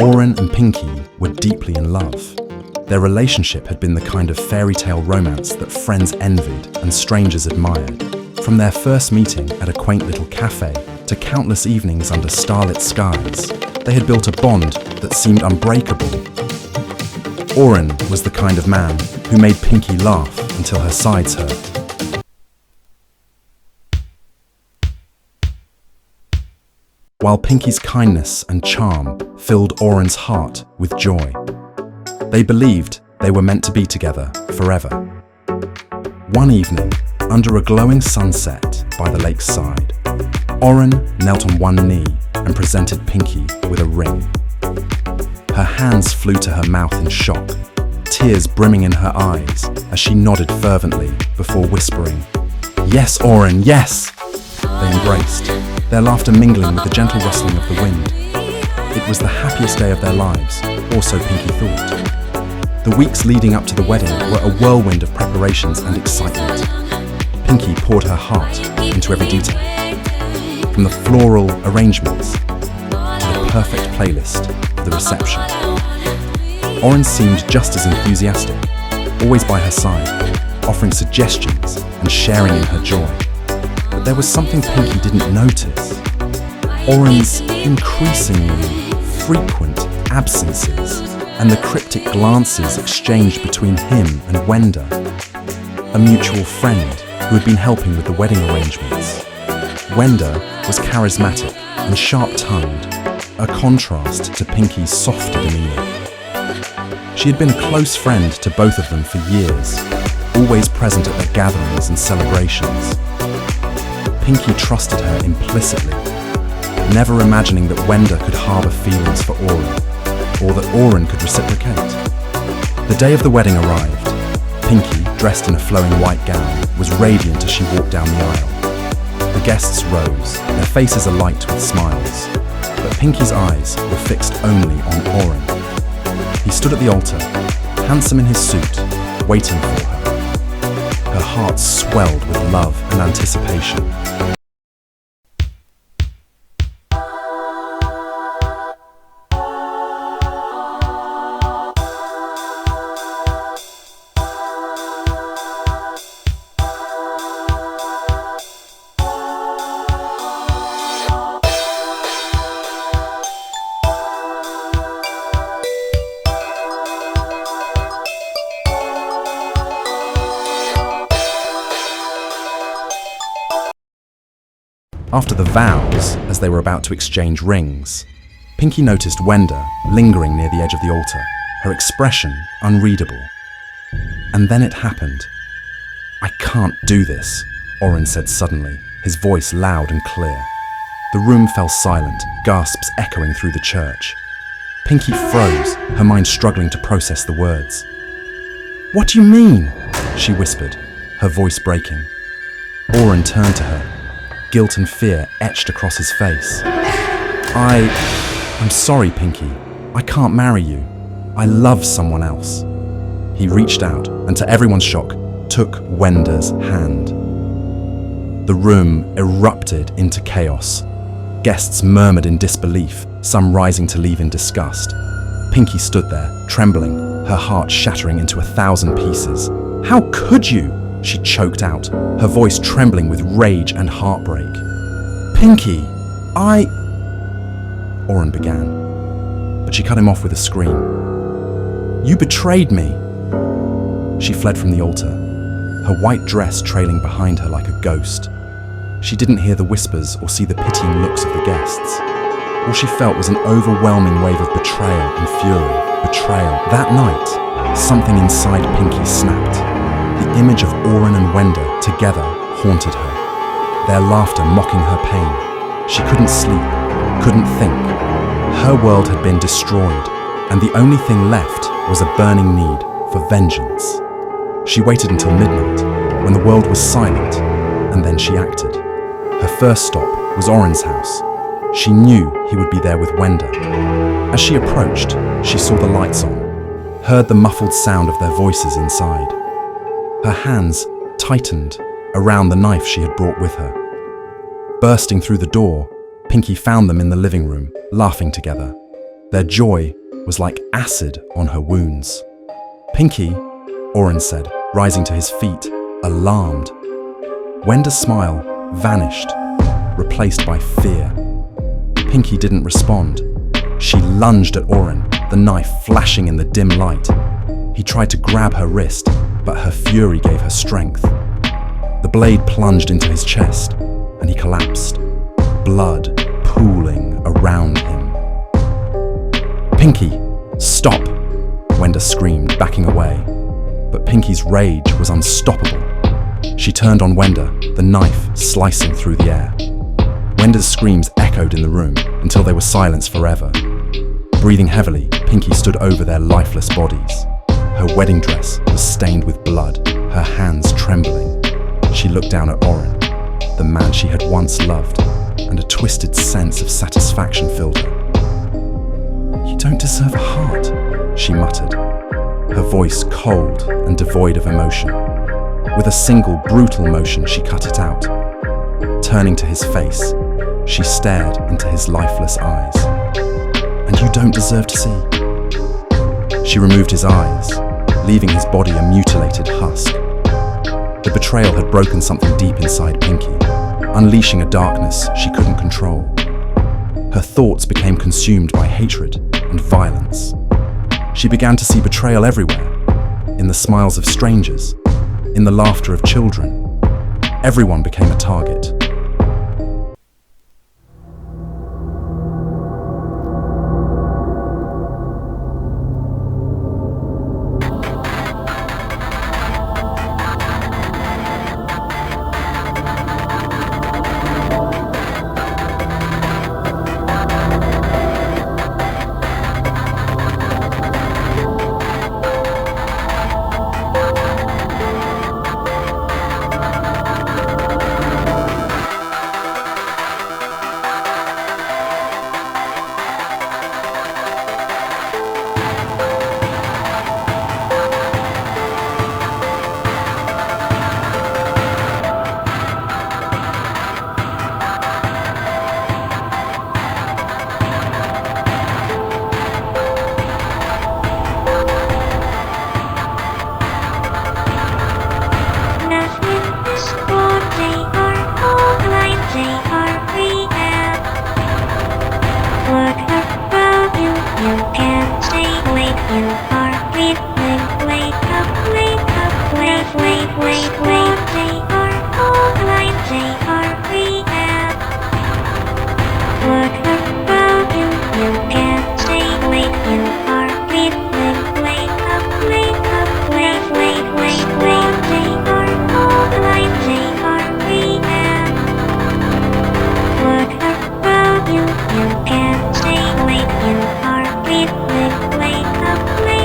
Oren and Pinki were deeply in love. Their relationship had been the kind of fairy tale romance that friends envied and strangers admired. From their first meeting at a quaint little cafe to countless evenings under starlit skies, they had built a bond that seemed unbreakable. Oren was the kind of man who made Pinki laugh until her sides hurt. While Pinki's kindness and charm filled Oren's heart with joy. They believed they were meant to be together forever. One evening, under a glowing sunset by the lake's side, Oren knelt on one knee and presented Pinki with a ring. Her hands flew to her mouth in shock, tears brimming in her eyes as she nodded fervently before whispering, "Yes, Oren, yes!" They embraced, their laughter mingling with the gentle rustling of the wind. It was the happiest day of their lives, or so Pinki thought. The weeks leading up to the wedding were a whirlwind of preparations and excitement. Pinki poured her heart into every detail, from the floral arrangements to the perfect playlist of the reception. Oren seemed just as enthusiastic, always by her side, offering suggestions and sharing in her joy. But there was something Pinki didn't notice. Oren's increasingly frequent absences and the cryptic glances exchanged between him and Wenda, a mutual friend who had been helping with the wedding arrangements. Wenda was charismatic and sharp-tongued, a contrast to Pinki's softer demeanour. She had been a close friend to both of them for years, always present at their gatherings and celebrations. Pinki trusted her implicitly, never imagining that Wenda could harbour feelings for Oren, or that Oren could reciprocate. The day of the wedding arrived. Pinki, dressed in a flowing white gown, was radiant as she walked down the aisle. The guests rose, their faces alight with smiles, but Pinki's eyes were fixed only on Oren. He stood at the altar, handsome in his suit, waiting for her. Her heart swelled with love and anticipation. After the vows, as they were about to exchange rings, Pinki noticed Wenda lingering near the edge of the altar, her expression unreadable. And then it happened. "I can't do this," Oren said suddenly, his voice loud and clear. The room fell silent, gasps echoing through the church. Pinki froze, her mind struggling to process the words. "What do you mean?" she whispered, her voice breaking. Oren turned to her, guilt and fear etched across his face. I'm sorry, Pinki. I can't marry you. I love someone else." He reached out and, to everyone's shock, took Wenda's hand. The room erupted into chaos. Guests murmured in disbelief, some rising to leave in disgust. Pinki stood there, trembling, her heart shattering into 1,000 pieces. "How could you?" she choked out, her voice trembling with rage and heartbreak. "Pinki, Oren began, but she cut him off with a scream. "You betrayed me!" She fled from the altar, her white dress trailing behind her like a ghost. She didn't hear the whispers or see the pitying looks of the guests. All she felt was an overwhelming wave of betrayal and fury. Betrayal. That night, something inside Pinki snapped. The image of Oren and Wenda together haunted her, their laughter mocking her pain. She couldn't sleep, couldn't think. Her world had been destroyed, and the only thing left was a burning need for vengeance. She waited until midnight, when the world was silent, and then she acted. Her first stop was Oren's house. She knew he would be there with Wenda. As she approached, she saw the lights on, heard the muffled sound of their voices inside. Her hands tightened around the knife she had brought with her. Bursting through the door, Pinki found them in the living room, laughing together. Their joy was like acid on her wounds. "Pinki," Oren said, rising to his feet, alarmed. Wenda's smile vanished, replaced by fear. Pinki didn't respond. She lunged at Oren, the knife flashing in the dim light. He tried to grab her wrist, but her fury gave her strength. The blade plunged into his chest, and he collapsed, blood pooling around him. "Pinki, stop!" Wenda screamed, backing away. But Pinki's rage was unstoppable. She turned on Wenda, the knife slicing through the air. Wenda's screams echoed in the room until they were silenced forever. Breathing heavily, Pinki stood over their lifeless bodies. Her wedding dress was stained with blood, her hands trembling. She looked down at Oren, the man she had once loved, and a twisted sense of satisfaction filled her. "You don't deserve a heart," she muttered, her voice cold and devoid of emotion. With a single brutal motion, she cut it out. Turning to his face, she stared into his lifeless eyes. "And you don't deserve to see." She removed his eyes, leaving his body a mutilated husk. The betrayal had broken something deep inside Pinki, unleashing a darkness she couldn't control. Her thoughts became consumed by hatred and violence. She began to see betrayal everywhere, in the smiles of strangers, in the laughter of children. Everyone became a target.